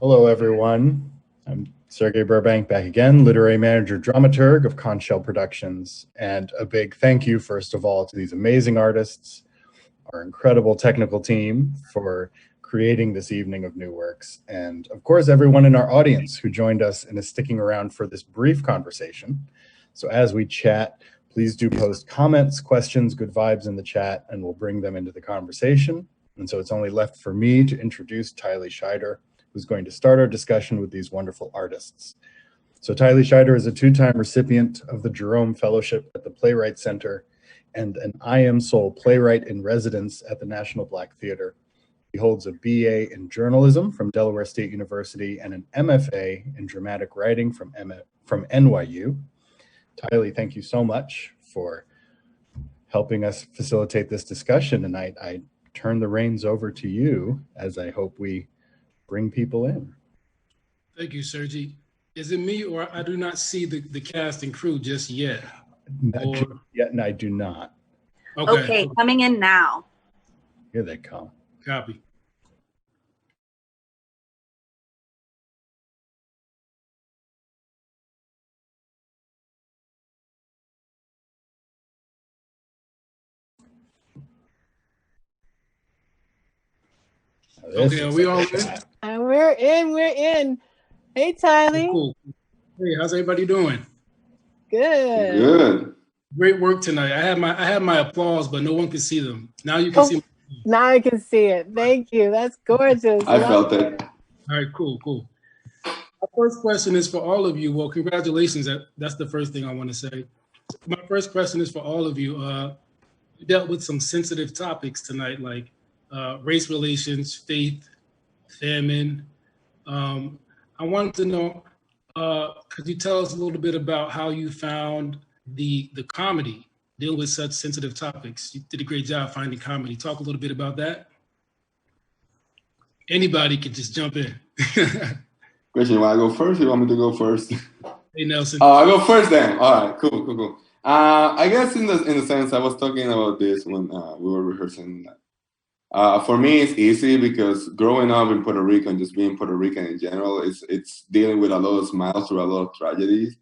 Hello, everyone. I'm Sergei Burbank back again, literary manager, dramaturg of Conch Shell Productions. And a big thank you, first of all, to these amazing artists, our incredible technical team for creating this evening of new works, and of course, everyone in our audience who joined us and is sticking around for this brief conversation. So as we chat, please do post comments, questions, good vibes in the chat, and we'll bring them into the conversation. And so it's only left for me to introduce Tylie Shider, who's going to start our discussion with these wonderful artists. So Tylie Shider is a two-time recipient of the Jerome Fellowship at the Playwright Center and an I Am Soul playwright in residence at the National Black Theater. He holds a BA in journalism from Delaware State University and an MFA in dramatic writing from NYU. Tylie, thank you so much for helping us facilitate this discussion, and I turn the reins over to you as I hope we bring people in. Thank you, Sergei. Is it me, or I do not see the cast and crew just yet? Yet, and I do not. Okay, coming in now. Here they come. Copy. Okay, are we all in? And we're in. Hey, Tylie. Cool. Hey, how's everybody doing? Good. Good. Great work tonight. I had my applause, but no one could see them. Now you can see. Now I can see it. Thank you. That's gorgeous. I felt it. All right, cool. My first question is for all of you. Well, congratulations. That's the first thing I want to say. My first question is for all of you. You dealt with some sensitive topics tonight, like race relations, faith, famine. I wanted to know, could you tell us a little bit about how you found the comedy dealing with such sensitive topics? You did a great job finding comedy. Talk a little bit about that. Anybody can just jump in. Gretchen, you want to go first? Or you want me to go first? Hey, Nelson. Oh, I'll go first then. All right, cool. I guess in the sense I was talking about this when we were rehearsing. For me, it's easy because growing up in Puerto Rico and just being Puerto Rican in general, it's dealing with a lot of smiles through a lot of tragedies.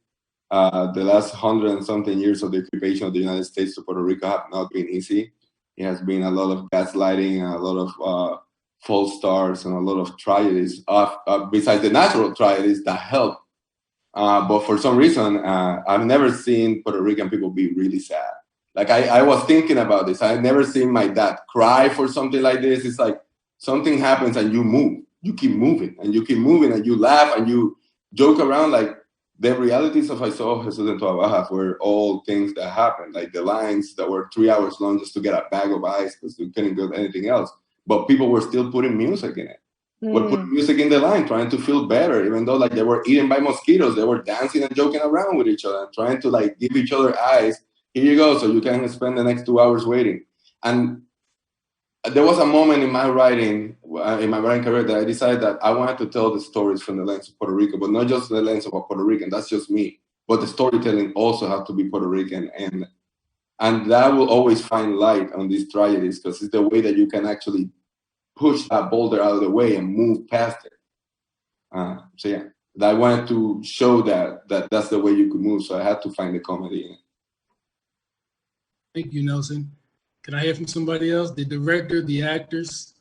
The last 100 and something years of the occupation of the United States to Puerto Rico have not been easy. It has been a lot of gaslighting, and a lot of false starts, and a lot of tragedies, besides the natural tragedies that help. But for some reason, I've never seen Puerto Rican people be really sad. Like I was thinking about this. I've never seen my dad cry for something like this. It's like something happens and you move. You keep moving and you keep moving and you laugh and you joke around. Like the realities of I Saw Jesus en Toda Baja were all things that happened. Like the lines that were 3 hours long just to get a bag of ice because we couldn't get anything else. But people were still putting music in it. Were putting music in the line, trying to feel better, even though like they were eaten by mosquitoes. They were dancing and joking around with each other and trying to like give each other eyes. Here you go, so you can spend the next 2 hours waiting. And there was a moment in my writing career that I decided that I wanted to tell the stories from the lens of Puerto Rico, but not just the lens of a Puerto Rican, that's just me. But the storytelling also has to be Puerto Rican. And that will always find light on these tragedies because it's the way that you can actually push that boulder out of the way and move past it. So yeah, I wanted to show that that's the way you could move, so I had to find the comedy in it. Thank you, Nelson. Can I hear from somebody else? The director, the actors?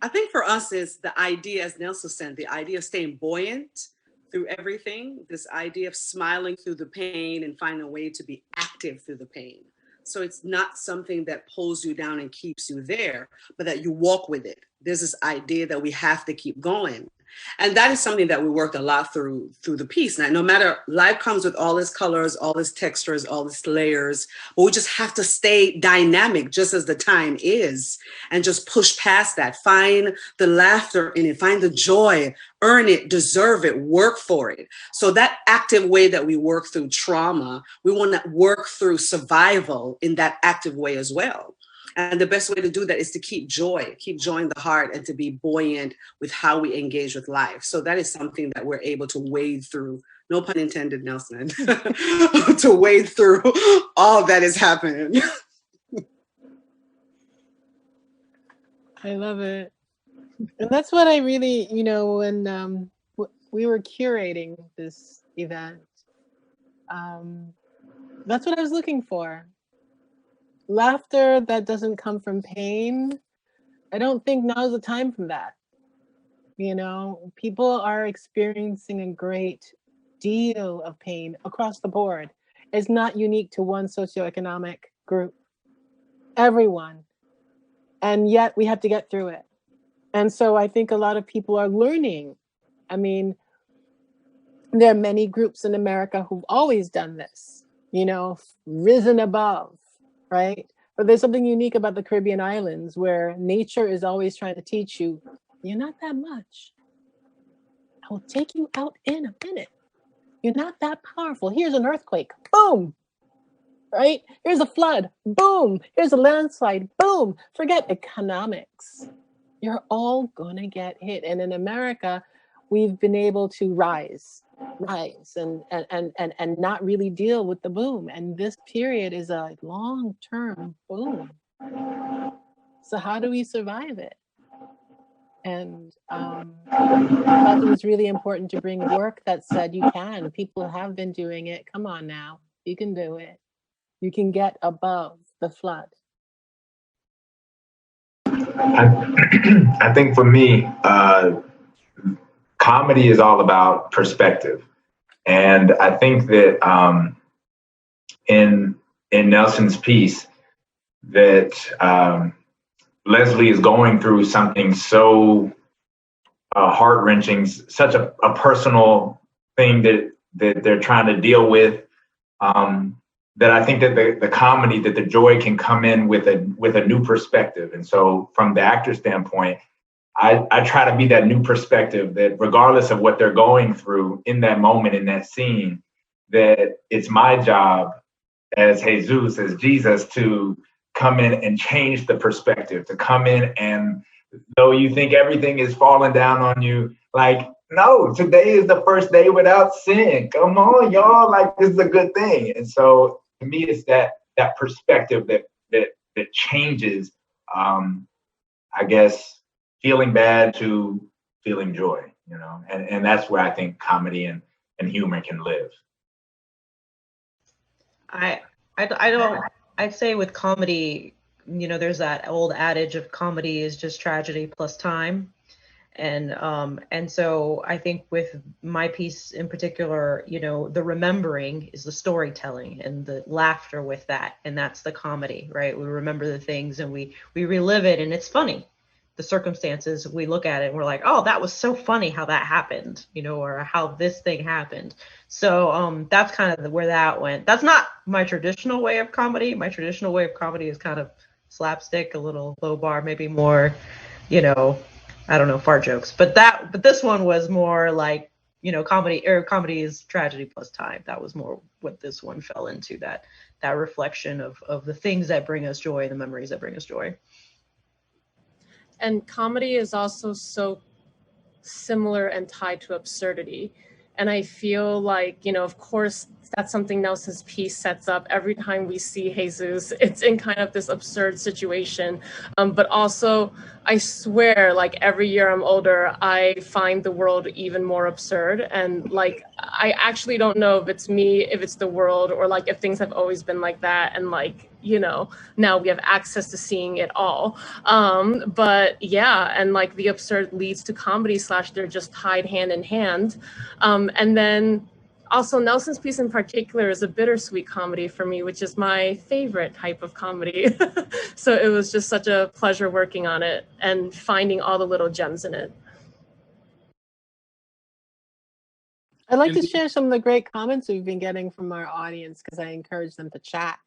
I think for us is the idea, as Nelson said, the idea of staying buoyant through everything, this idea of smiling through the pain and finding a way to be active through the pain. So it's not something that pulls you down and keeps you there, but that you walk with it. There's this idea that we have to keep going. And that is something that we worked a lot through the piece. Now, no matter, life comes with all its colors, all its textures, all its layers, but we just have to stay dynamic just as the time is and just push past that. Find the laughter in it, find the joy, earn it, deserve it, work for it. So that active way that we work through trauma, we want to work through survival in that active way as well. And the best way to do that is to keep joy in the heart, and to be buoyant with how we engage with life. So that is something that we're able to wade through, no pun intended, Nelson, to wade through all that is happening. I love it. And that's what I really, when we were curating this event, that's what I was looking for. Laughter that doesn't come from pain. I don't think now's the time for that. People are experiencing a great deal of pain across the board. It's not unique to one socioeconomic group. Everyone. And yet we have to get through it. And so I think a lot of people are learning. I mean, there are many groups in America who've always done this, risen above, right? But there's something unique about the Caribbean islands where nature is always trying to teach you, you're not that much. I will take you out in a minute. You're not that powerful. Here's an earthquake. Boom. Right? Here's a flood. Boom. Here's a landslide. Boom. Forget economics. You're all going to get hit. And in America, we've been able to rise and not really deal with the boom. And this period is a long-term boom. So how do we survive it? And I thought it was really important to bring work that said you can. People have been doing it. Come on now. You can do it. You can get above the flood. I think for me, comedy is all about perspective. And I think that in Nelson's piece, that Leslie is going through something so heart-wrenching, such a personal thing that they're trying to deal with, that I think that the comedy, that the joy can come in with a new perspective. And so from the actor standpoint, I try to be that new perspective, that regardless of what they're going through in that moment, in that scene, that it's my job as Jesus, as Jesus, to come in and change the perspective, to come in and though you think everything is falling down on you, like, no, today is the first day without sin. Come on, y'all, like this is a good thing. And so to me, it's that perspective that changes, I guess, feeling bad to feeling joy, and that's where I think comedy and humor can live. I'd say with comedy, there's that old adage of comedy is just tragedy plus time. And so I think with my piece in particular, the remembering is the storytelling and the laughter with that. And that's the comedy, right? We remember the things and we relive it, and it's funny. The circumstances, we look at it and we're like, oh, that was so funny how that happened, or how this thing happened. So that's kind of where that went. That's not my traditional way of comedy. My traditional way of comedy is kind of slapstick, a little low bar, maybe more, I don't know, fart jokes. But this one was more like, comedy is tragedy plus time. That was more what this one fell into, that reflection of the things that bring us joy, the memories that bring us joy. And comedy is also so similar and tied to absurdity. And I feel like, of course, that's something Nelson's piece sets up. Every time we see Jesus, it's in kind of this absurd situation. But also, I swear, like every year I'm older, I find the world even more absurd. And like, I actually don't know if it's me, if it's the world, or like if things have always been like that. And like, now we have access to seeing it all. But yeah, and like the absurd leads to comedy / they're just tied hand in hand. And then also Nelson's piece in particular is a bittersweet comedy for me, which is my favorite type of comedy. So it was just such a pleasure working on it and finding all the little gems in it. I'd like to share some of the great comments we've been getting from our audience, because I encourage them to chat.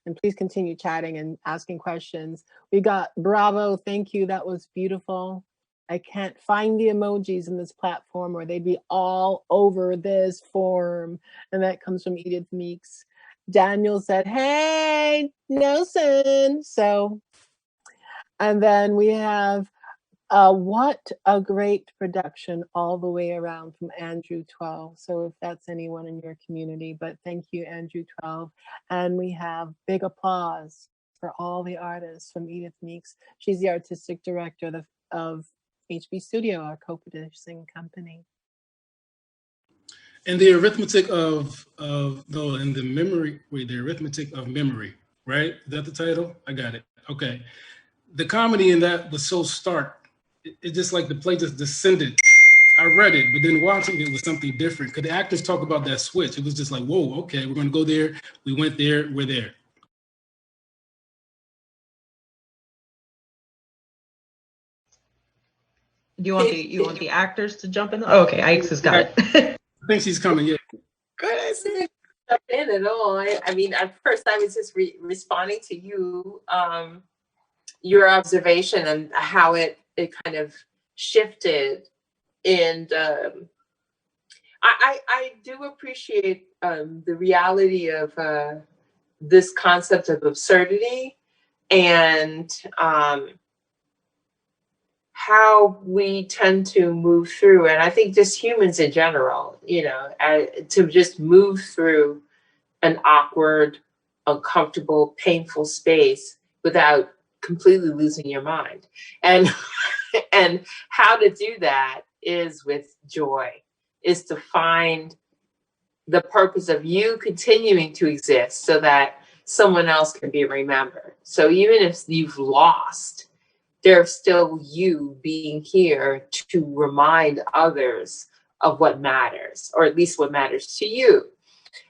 And please continue chatting and asking questions. We got bravo, thank you, that was beautiful. I can't find the emojis in this platform or they'd be all over this form. And that comes from Edith Meeks. Daniel said, hey, Nelson. So, and then we have what a great production all the way around from Andrew 12. So if that's anyone in your community, but thank you, Andrew 12. And we have big applause for all the artists from Edith Meeks. She's the artistic director of HB Studio, our co-producing company. And the arithmetic of the memory, wait, the arithmetic of memory, right? Is that the title? I got it. Okay. The comedy in that was so stark. It just like the play just descended. I read it, but then watching it was something different. Could the actors talk about that switch? It was just like, whoa, okay, we're going to go there. We went there, we're there. Do you want the actors to jump in? Oh, okay, Aixa's got it. I think she's coming, yeah. Good. Jump in at all. I mean, at first I was just responding to you, your observation and how it kind of shifted. And I do appreciate the reality of this concept of absurdity and how we tend to move through, and I think just humans in general, you know, to just move through an awkward, uncomfortable, painful space without completely losing your mind. And and how to do that is with joy, is to find the purpose of you continuing to exist so that someone else can be remembered. So even if you've lost, there's still you being here to remind others of what matters, or at least what matters to you.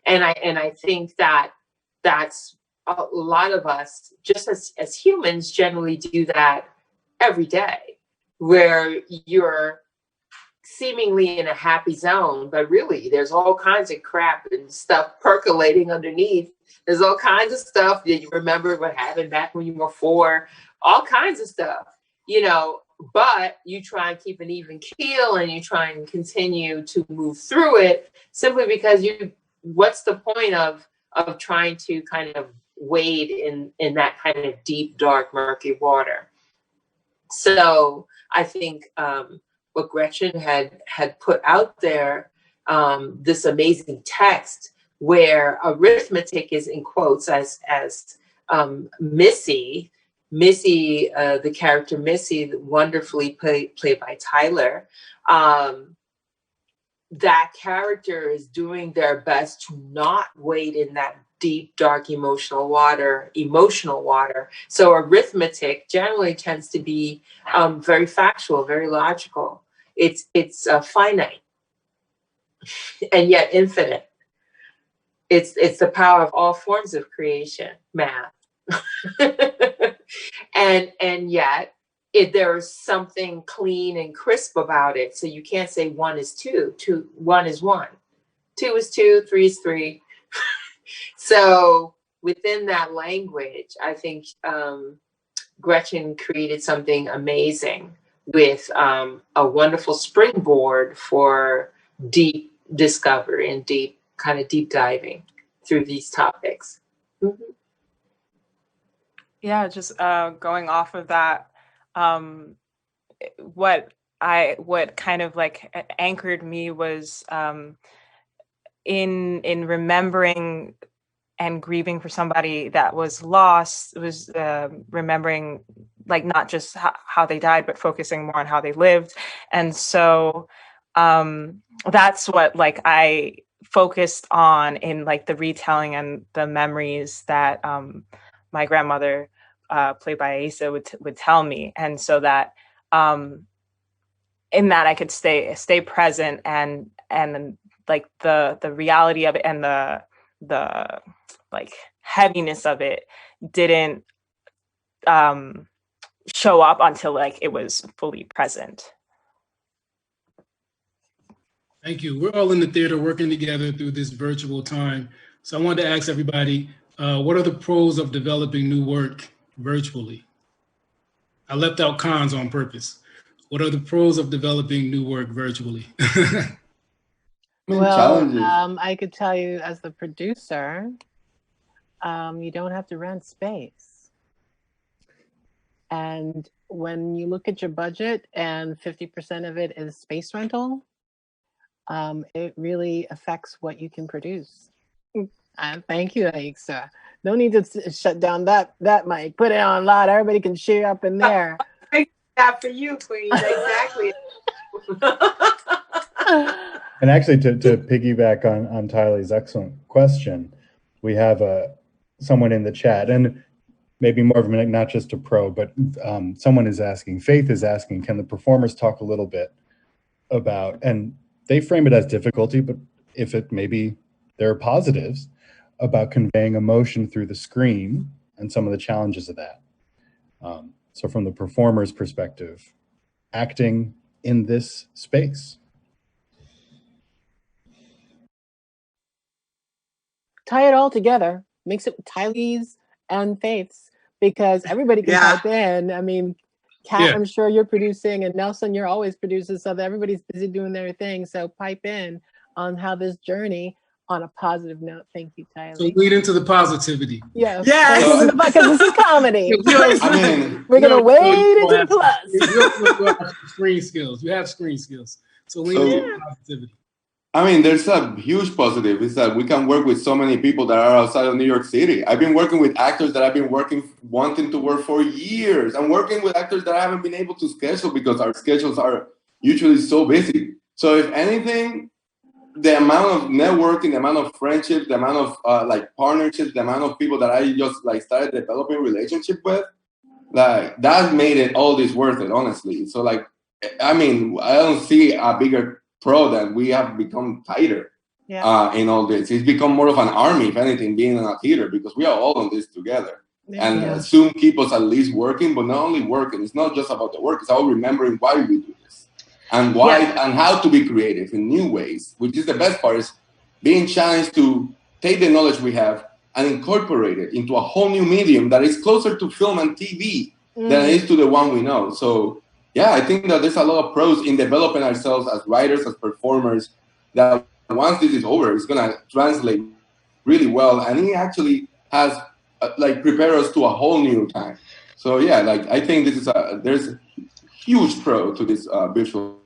And I think that that's a lot of us, just as humans, generally do that every day, where you're seemingly in a happy zone, but really there's all kinds of crap and stuff percolating underneath. There's all kinds of stuff that you remember what happened back when you were 4, all kinds of stuff, you know, but you try and keep an even keel and you try and continue to move through it simply because what's the point of trying to kind of wade in that kind of deep, dark, murky water? So I think what Gretchen had put out there, this amazing text where arithmetic is in quotes as Missy, the character Missy, wonderfully played by Tyler, that character is doing their best to not wade in that deep, dark, emotional water. So arithmetic generally tends to be very factual, very logical. It's finite and yet infinite. It's the power of all forms of creation, math. and yet there's something clean and crisp about it. So you can't say 1 is 2. 1 is 1. 2 is 2. 3 is 3. So within that language, I think Gretchen created something amazing with a wonderful springboard for deep discovery and deep diving through these topics. Mm-hmm. Yeah, just going off of that, what kind of like anchored me was in remembering and grieving for somebody that was lost. It was remembering like not just how they died, but focusing more on how they lived. And so that's what like I focused on in like the retelling and the memories that my grandmother, played by Aixa, would tell me. And so that in that I could stay present and like the reality of it and the like heaviness of it didn't show up until like it was fully present. Thank you. We're all in the theater working together through this virtual time. So I wanted to ask everybody, what are the pros of developing new work virtually? I left out cons on purpose. What are the pros of developing new work virtually? Well, I could tell you as the producer, you don't have to rent space. And when you look at your budget and 50% of it is space rental, it really affects what you can produce. Thank you, Aixa. No need to shut down that mic. Put it on loud. Everybody can share up in there. that for you, Queen. Exactly. And actually, to piggyback on Tylie's excellent question, we have someone in the chat, and maybe more of a, not just a pro, but someone is asking, Faith is asking, can the performers talk a little bit about, and they frame it as difficulty, but if it maybe there are positives about conveying emotion through the screen and some of the challenges of that. So from the performer's perspective, acting in this space. Tie it all together, mix it with Tylie's and Faith's, because everybody can type in. I mean, Kat, I'm sure you're producing, and Nelson, you're always producing, so that everybody's busy doing their thing. So pipe in on how this journey on a positive note. Thank you, Tylie. So lead into the positivity. Yes. Because this is comedy. We're going to wade into the plus. You have screen skills. You have screen skills. So lead into the positivity. I mean, there's a huge positive. Is that we can work with so many people that are outside of New York City. I've been working with actors that I've been wanting to work for years. I'm working with actors that I haven't been able to schedule because our schedules are usually so busy. So if anything, the amount of networking, the amount of friendships, the amount of like partnerships, the amount of people that I just like started developing relationship with, like that made it all this worth it, honestly. So like, I mean, I don't see a bigger pro that we have become tighter in all this. It's become more of an army, if anything, being in a theater, because we are all on this together. And Zoom keep us at least working, but not only working. It's not just about the work. It's about remembering why we do this and why and how to be creative in new ways, which is the best part, is being challenged to take the knowledge we have and incorporate it into a whole new medium that is closer to film and TV than it is to the one we know. So yeah, I think that there's a lot of pros in developing ourselves as writers, as performers, that once this is over, it's going to translate really well. And he actually has like prepared us to a whole new time. So yeah, like I think this is there's a huge pro to this visual.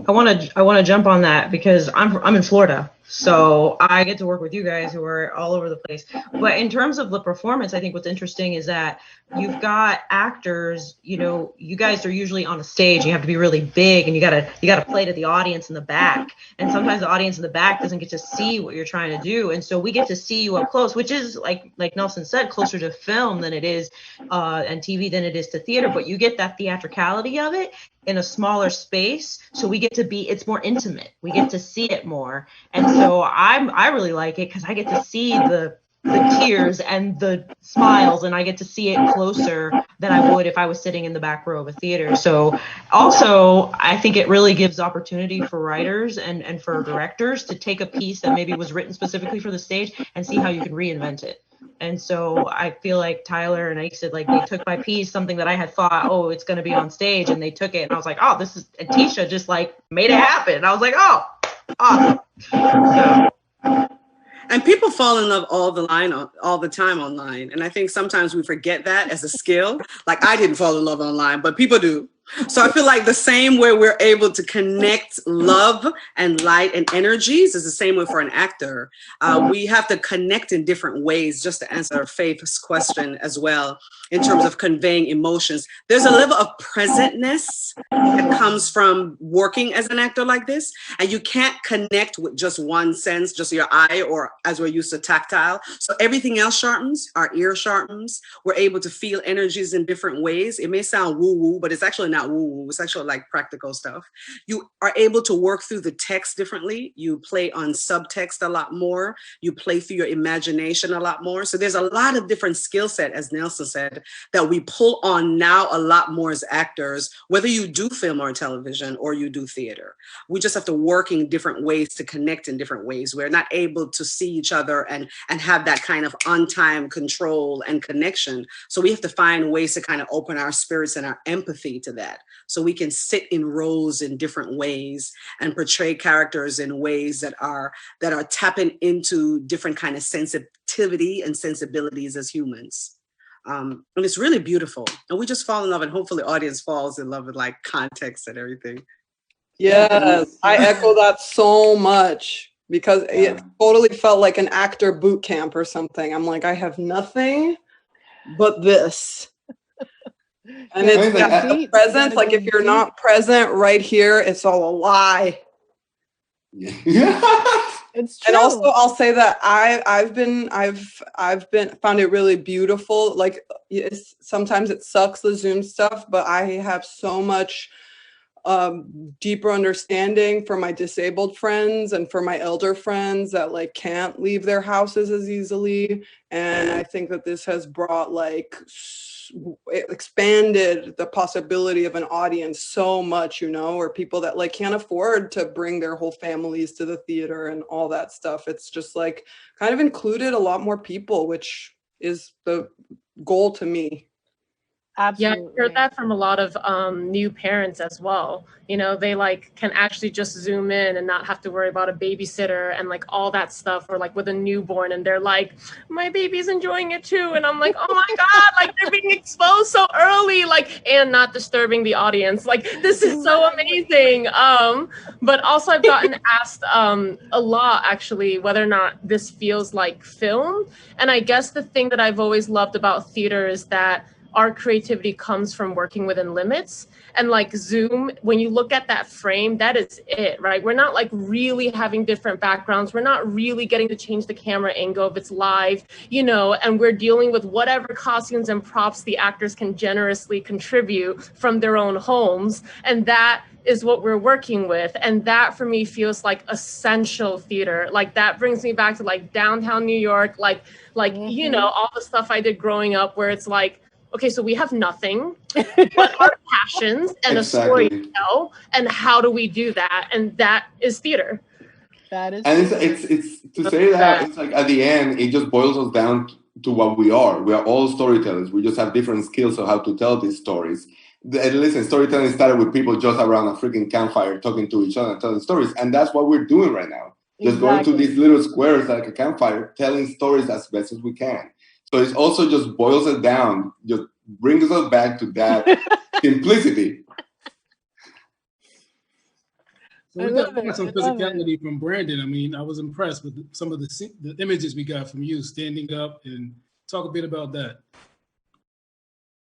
I want to jump on that because I'm in Florida, so I get to work with you guys who are all over the place. But in terms of the performance, I think what's interesting is that you've got actors. You know, you guys are usually on a stage. You have to be really big, and you gotta play to the audience in the back. And sometimes the audience in the back doesn't get to see what you're trying to do, and so we get to see you up close, which is like Nelson said, closer to film than it is and TV than it is to theater. But you get that theatricality of it in a smaller space, so we get to be, it's more intimate, we get to see it more. And so I really like it because I get to see the tears and the smiles, and I get to see it closer than I would if I was sitting in the back row of a theater. So also I think it really gives opportunity for writers and for directors to take a piece that maybe was written specifically for the stage and see how you can reinvent it. And so I feel like Tyler and Aixa, like they took my piece, something that I had thought, oh, it's going to be on stage, and they took it, and I was like, oh, this is, and Teisha just like made it happen. And I was like, oh, awesome. So. And people fall in love all the time online. And I think sometimes we forget that as a skill. Like I didn't fall in love online, but people do. So I feel like the same way we're able to connect love and light and energies is the same way for an actor. We have to connect in different ways, just to answer Faith's question as well, in terms of conveying emotions. There's a level of presentness that comes from working as an actor like this, and you can't connect with just one sense, just your eye, or as we're used to tactile. So everything else sharpens, our ear sharpens. We're able to feel energies in different ways. It may sound woo-woo, but it's actually not woo-woo. It's actually like practical stuff. You are able to work through the text differently. You play on subtext a lot more. You play through your imagination a lot more. So there's a lot of different skill set, as Nelson said, that we pull on now a lot more as actors, whether you do film or television or you do theater. We just have to work in different ways to connect in different ways. We're not able to see each other and have that kind of on-time control and connection. So we have to find ways to kind of open our spirits and our empathy to that. So we can sit in roles in different ways and portray characters in ways that are tapping into different kind of sensitivity and sensibilities as humans. And it's really beautiful. And we just fall in love, and hopefully the audience falls in love with like context and everything. Yes, I echo that so much because it totally felt like an actor boot camp or something. I'm like, I have nothing but this. And Yeah, it's like, the presence, like if you're not present right here, it's all a lie. It's true. And also, I'll say that I've found it really beautiful. Like, sometimes it sucks, the Zoom stuff, but I have so much deeper understanding for my disabled friends and for my elder friends that like can't leave their houses as easily. And I think that this has brought like it expanded the possibility of an audience so much, you know, or people that like can't afford to bring their whole families to the theater and all that stuff. It's just like kind of included a lot more people, which is the goal to me. Absolutely. Yeah, I heard that from a lot of new parents as well. You know, they like can actually just zoom in and not have to worry about a babysitter and like all that stuff, or like with a newborn and they're like, my baby's enjoying it too. And I'm like, oh my God, like they're being exposed so early, like, and not disturbing the audience. Like, this is so amazing. But also I've gotten asked a lot actually, whether or not this feels like film. And I guess the thing that I've always loved about theater is that our creativity comes from working within limits. And like Zoom, when you look at that frame, that is it, right? We're not like really having different backgrounds. We're not really getting to change the camera angle if it's live, you know, and we're dealing with whatever costumes and props the actors can generously contribute from their own homes. And that is what we're working with. And that for me feels like essential theater. Like that brings me back to like downtown New York, like, you know, all the stuff I did growing up where it's like, okay, so we have nothing but our passions and a story to tell, and how do we do that? And that is theater. That is. And it's to say that it's like at the end, it just boils us down to what we are. We are all storytellers. We just have different skills of how to tell these stories. And listen, storytelling started with people just around a freaking campfire talking to each other and telling stories, and that's what we're doing right now. Just going to these little squares like a campfire, telling stories as best as we can. So it also just boils it down, just brings us back to that simplicity. So we got some physicality from Brandon. I mean, I was impressed with some of the images we got from you standing up, and talk a bit about that.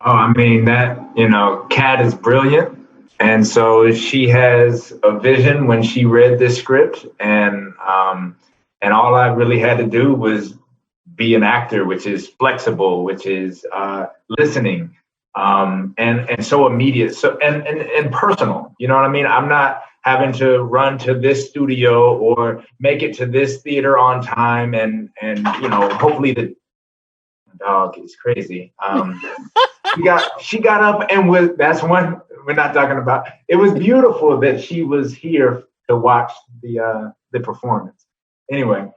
Oh, I mean, that, you know, Kat is brilliant. And so she has a vision when she read this script, and all I really had to do was be an actor, which is flexible, which is listening, and so immediate, so and personal. You know what I mean? I'm not having to run to this studio or make it to this theater on time, and you know, hopefully the dog is crazy. She got up and was, that's one we're not talking about. It was beautiful that she was here to watch the performance. Anyway.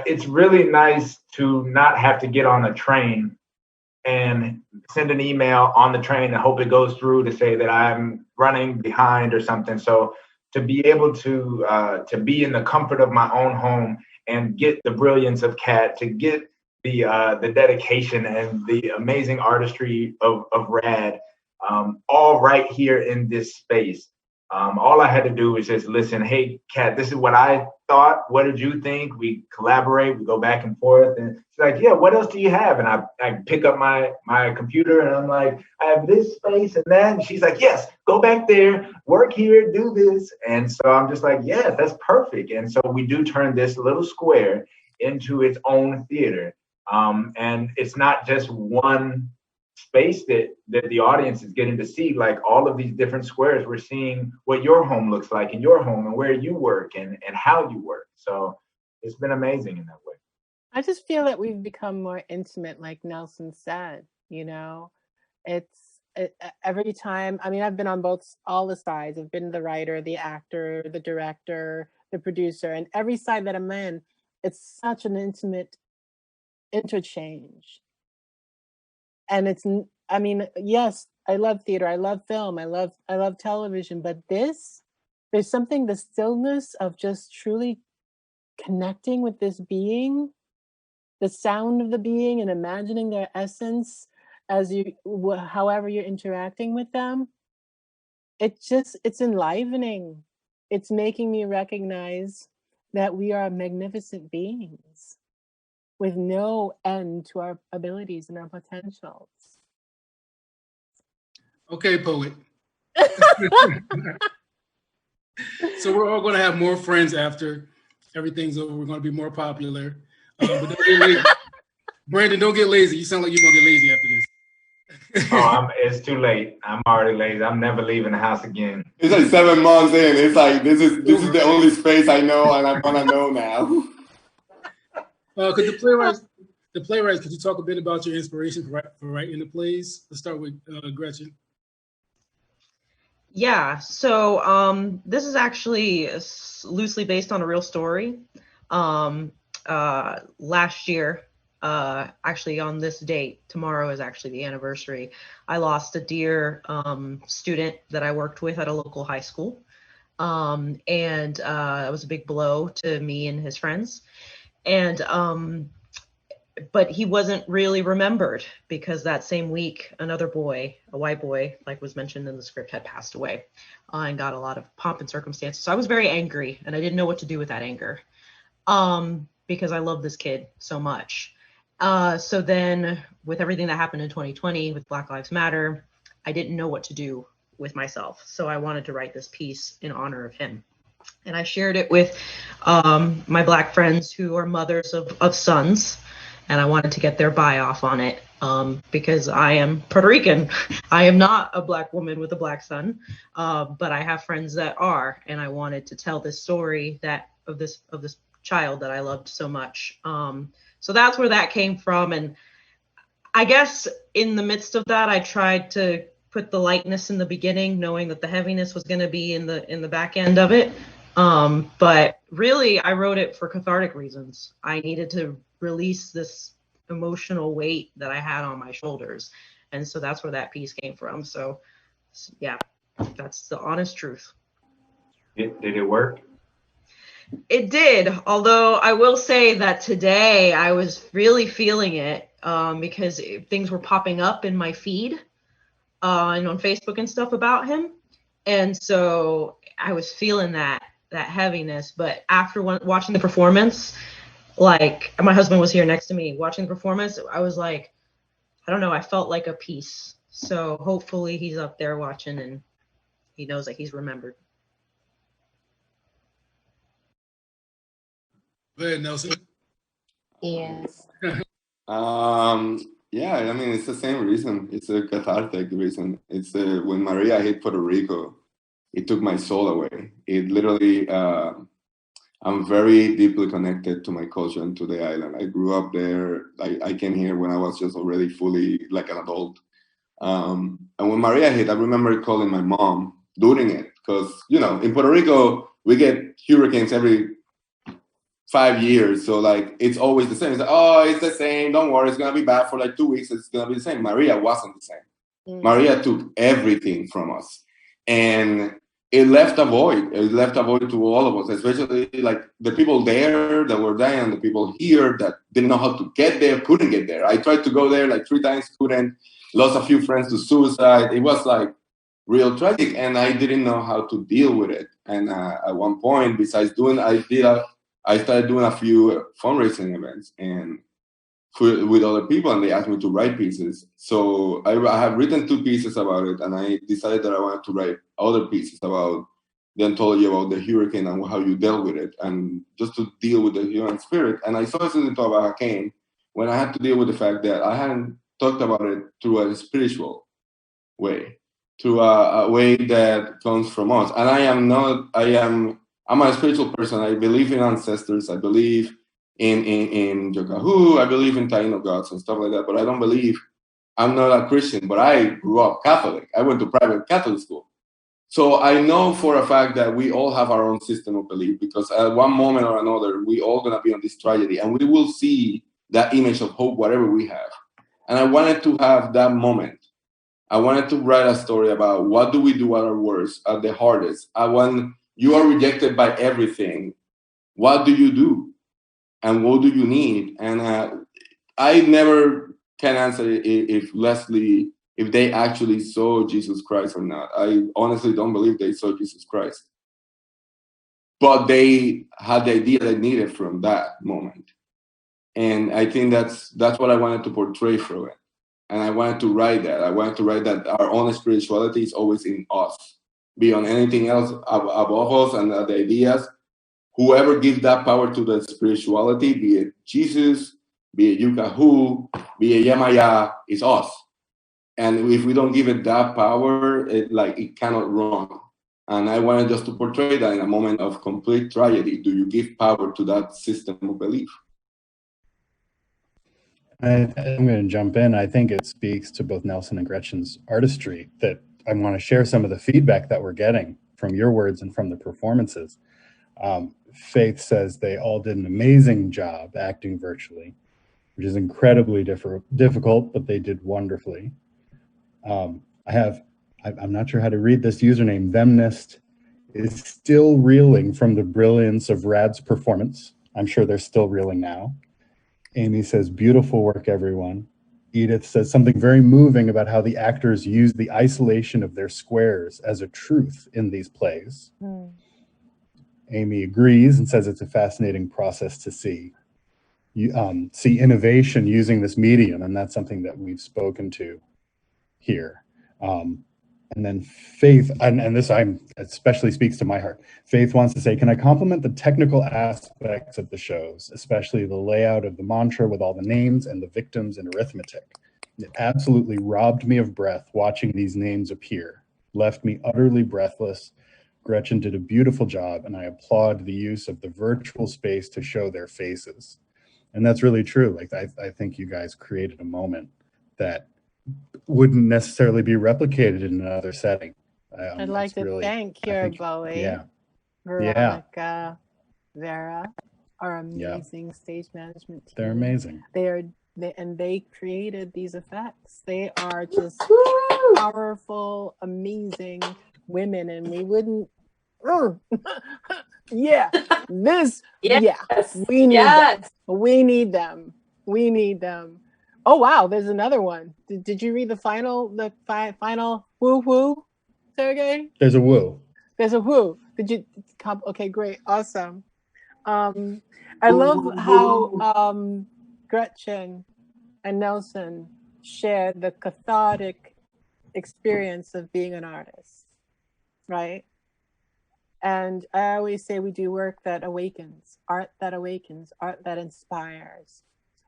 It's really nice to not have to get on a train and send an email on the train and hope it goes through to say that I'm running behind or something. So to be able to be in the comfort of my own home and get the brilliance of Kat, to get the dedication and the amazing artistry of Rad, all right here in this space. All I had to do was just listen. Hey, Kat, this is what I thought. What did you think? We collaborate. We go back and forth. And she's like, yeah, what else do you have? And I pick up my computer and I'm like, I have this space and that. And she's like, yes, go back there, work here, do this. And so I'm just like, yes, that's perfect. And so we do turn this little square into its own theater. And it's not just one space that the audience is getting to see, like all of these different squares. We're seeing what your home looks like in your home and where you work and how you work. So it's been amazing in that way. I just feel that we've become more intimate, like Nelson said, you know, every time, I mean, I've been on all the sides. I've been the writer, the actor, the director, the producer, and every side that I'm in, it's such an intimate interchange. And it's, I mean, yes, I love theater, I love film, I love television, but there's something, the stillness of just truly connecting with this being, the sound of the being, and imagining their essence as however you're interacting with them. It's enlivening. It's making me recognize that we are magnificent beings with no end to our abilities and our potentials. Okay, poet. So we're all going to have more friends after everything's over. We're going to be more popular. But don't get lazy. Brandon, don't get lazy. You sound like you're going to get lazy after this. Oh, it's too late. I'm already lazy. I'm never leaving the house again. It's like 7 months in. It's like this is the only space I know, and I'm gonna know now. Could the playwrights, could you talk a bit about your inspiration for writing the plays? Let's start with Gretchen. Yeah, so this is actually loosely based on a real story. Last year, actually on this date, tomorrow is actually the anniversary, I lost a dear student that I worked with at a local high school. And it was a big blow to me and his friends. And but he wasn't really remembered because that same week, another boy, a white boy, like was mentioned in the script, had passed away and got a lot of pomp and circumstances. So I was very angry and I didn't know what to do with that anger because I love this kid so much. So then with everything that happened in 2020 with Black Lives Matter, I didn't know what to do with myself. So I wanted to write this piece in honor of him. And I shared it with my Black friends who are mothers of sons. And I wanted to get their buy off on it because I am Puerto Rican. I am not a Black woman with a Black son, but I have friends that are. And I wanted to tell this story of this child that I loved so much. So that's where that came from. And I guess in the midst of that, I tried to put the lightness in the beginning, knowing that the heaviness was going to be in the back end of it. But really, I wrote it for cathartic reasons. I needed to release this emotional weight that I had on my shoulders. And so that's where that piece came from. So yeah, that's the honest truth. Did it work? It did, although I will say that today I was really feeling it because things were popping up in my feed and on Facebook and stuff about him. And so I was feeling that heaviness. But after watching the performance, like my husband was here next to me watching the performance, I was like, I don't know, I felt like a peace. So hopefully he's up there watching and he knows that he's remembered. Go ahead, Nelson. Yes. Yeah, I mean, it's the same reason. It's a cathartic reason. It's when Maria hit Puerto Rico, it took my soul away. It literally, I'm very deeply connected to my culture and to the island. I grew up there. I came here when I was just already fully like an adult. And when Maria hit, I remember calling my mom during it because, you know, in Puerto Rico, we get hurricanes every 5 years. So like, it's always the same. It's like, oh, it's the same. Don't worry. It's going to be bad for like 2 weeks. It's going to be the same. Maria wasn't the same. Maria took everything from us. And it left a void. It left a void to all of us, especially like the people there that were dying and the people here that didn't know how to get there, couldn't get there. I tried to go there like 3 times, couldn't. Lost a few friends to suicide. It was like real tragic, and I didn't know how to deal with it. And at one point, besides doing, I started doing a few fundraising events and with other people, and they asked me to write pieces. So I have written 2 pieces about it, and I decided that I wanted to write other pieces about the anthology about the hurricane and how you dealt with it, and just to deal with the human spirit. And I saw this in the BAJA came when I had to deal with the fact that I hadn't talked about it through a spiritual way, through a way that comes from us. And I'm a spiritual person. I believe in ancestors. I believe in Yokahu. I believe in Taino gods and stuff like that. But I don't believe, I'm not a Christian, but I grew up Catholic. I went to private Catholic school. So I know for a fact that we all have our own system of belief, because at one moment or another, we all gonna be on this tragedy and we will see that image of hope, whatever we have. And I wanted to have that moment. I wanted to write a story about what do we do at our worst, at the hardest. You are rejected by everything. What do you do? And what do you need? And I never can answer if they actually saw Jesus Christ or not. I honestly don't believe they saw Jesus Christ. But they had the idea they needed from that moment. And I think that's what I wanted to portray through it. And I wanted to write that. I wanted to write that our own spirituality is always in us, beyond anything else above us and the ideas. Whoever gives that power to the spirituality, be it Jesus, be it Yukahu, be it Yamaya, is us. And if we don't give it that power, it cannot run. And I wanted just to portray that in a moment of complete tragedy. Do you give power to that system of belief? I'm going to jump in. I think it speaks to both Nelson and Gretchen's artistry that I want to share some of the feedback that we're getting from your words and from the performances. Faith says they all did an amazing job acting virtually, which is incredibly difficult, but they did wonderfully. I'm not sure how to read this username. Themnist is still reeling from the brilliance of Rad's performance. I'm sure they're still reeling now. Amy says, beautiful work, everyone. Edith says something very moving about how the actors use the isolation of their squares as a truth in these plays. Amy agrees and says it's a fascinating process to see. See innovation using this medium, and that's something that we've spoken to here. And then Faith, and this especially speaks to my heart. Faith wants to say, can I compliment the technical aspects of the shows, especially the layout of the mantra with all the names and the victims in arithmetic? It absolutely robbed me of breath watching these names appear, left me utterly breathless. Gretchen did a beautiful job, and I applaud the use of the virtual space to show their faces. And that's really true. Like, I think you guys created a moment that wouldn't necessarily be replicated in another setting. I'd like to thank Kira Bowie, Veronica, Vera, our amazing stage management team. They're amazing. They created these effects. They are just powerful, amazing women, and we wouldn't. We need them. We need them. Oh wow, there's another one. Did you read the final woo woo, Sergei? There's a woo. There's a woo. Did you? Okay, great, awesome. I love how Gretchen and Nelson shared the cathartic experience of being an artist, right? And I always say we do work that awakens, art that inspires.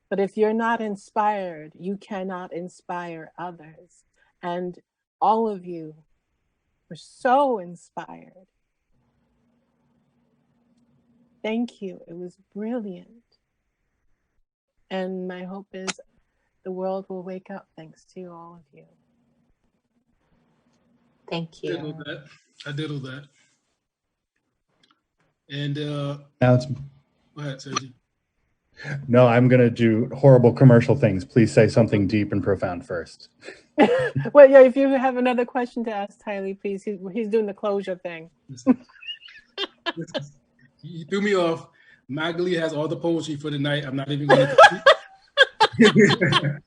But if you're not inspired, you cannot inspire others. And all of you were so inspired. Thank you. It was brilliant. And my hope is the world will wake up thanks to all of you. Thank you. I diddle that. And now it's. Go ahead, Sergei. No, I'm going to do horrible commercial things. Please say something deep and profound first. Well, yeah, if you have another question to ask Tylie, please. He's doing the closure thing. You threw me off. Magaly has all the poetry for the night. I'm not even going to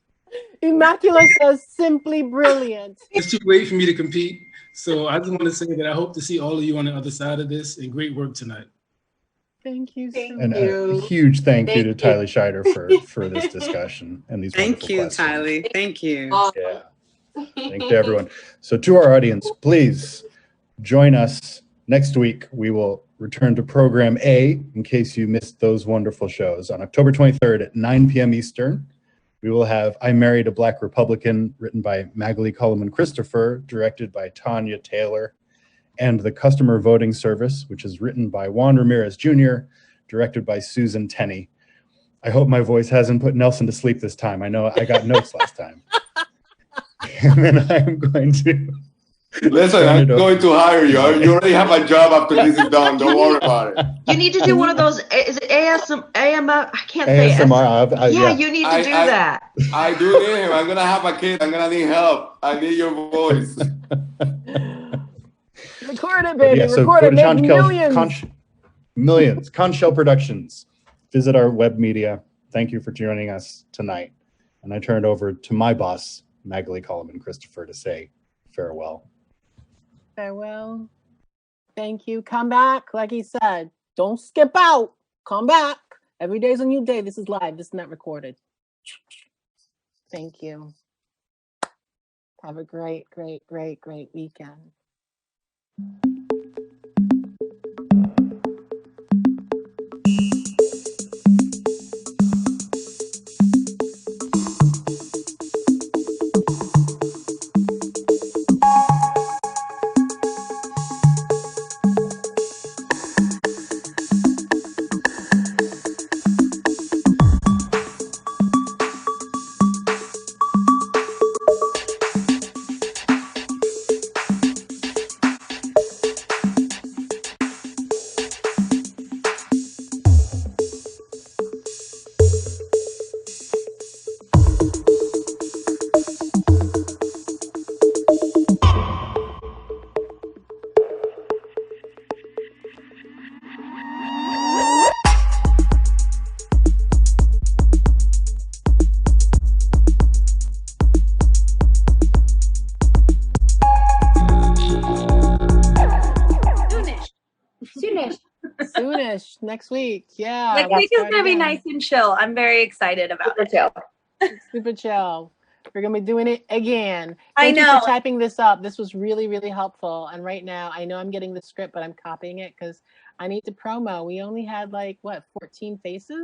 Immaculate says simply brilliant. It's too late for me to compete. So I just want to say that I hope to see all of you on the other side of this, and great work tonight. Thank you. And a huge thank you to Tylie Shider for this discussion and these wonderful questions. Tylie. Thank you. Yeah. Thank you to everyone. So to our audience, please join us next week. We will return to Program A in case you missed those wonderful shows. On October 23rd at 9 p.m. Eastern, we will have I Married a Black Republican, written by Magaly Colimon-Christopher, directed by Tanya Taylor, and The Customer Voting Service, which is written by Juan Ramirez Jr., directed by Susan Tenney. I hope my voice hasn't put Nelson to sleep this time. I know I got notes last time. And then I'm going to... Listen, I'm going to hire you. You already have a job after this is done. Don't worry about it. You need to do one of those, is it ASMR? I can't say ASMR. Yeah, you need to do that. I do need him. I'm going to have a kid. I'm going to need help. I need your voice. Record it, baby. Record it. Make millions. Millions. Conch Shell Productions. Visit our web media. Thank you for joining us tonight. And I turn it over to my boss, Magaly Colimon-Christopher, to say farewell. Farewell. Thank you. Come back. Like he said, don't skip out. Come back. Every day's a new day. This is live. This is not recorded. Thank you. Have a great, great, great, great weekend. Soonish, next week. Yeah. Next week is gonna be nice and chill. I'm very excited about it. Chill. Super chill. We're gonna be doing it again. I Thank you know. for typing this up. This was really, really helpful. And right now, I know I'm getting the script, but I'm copying it because I need to promo. We only had like what, 14 faces?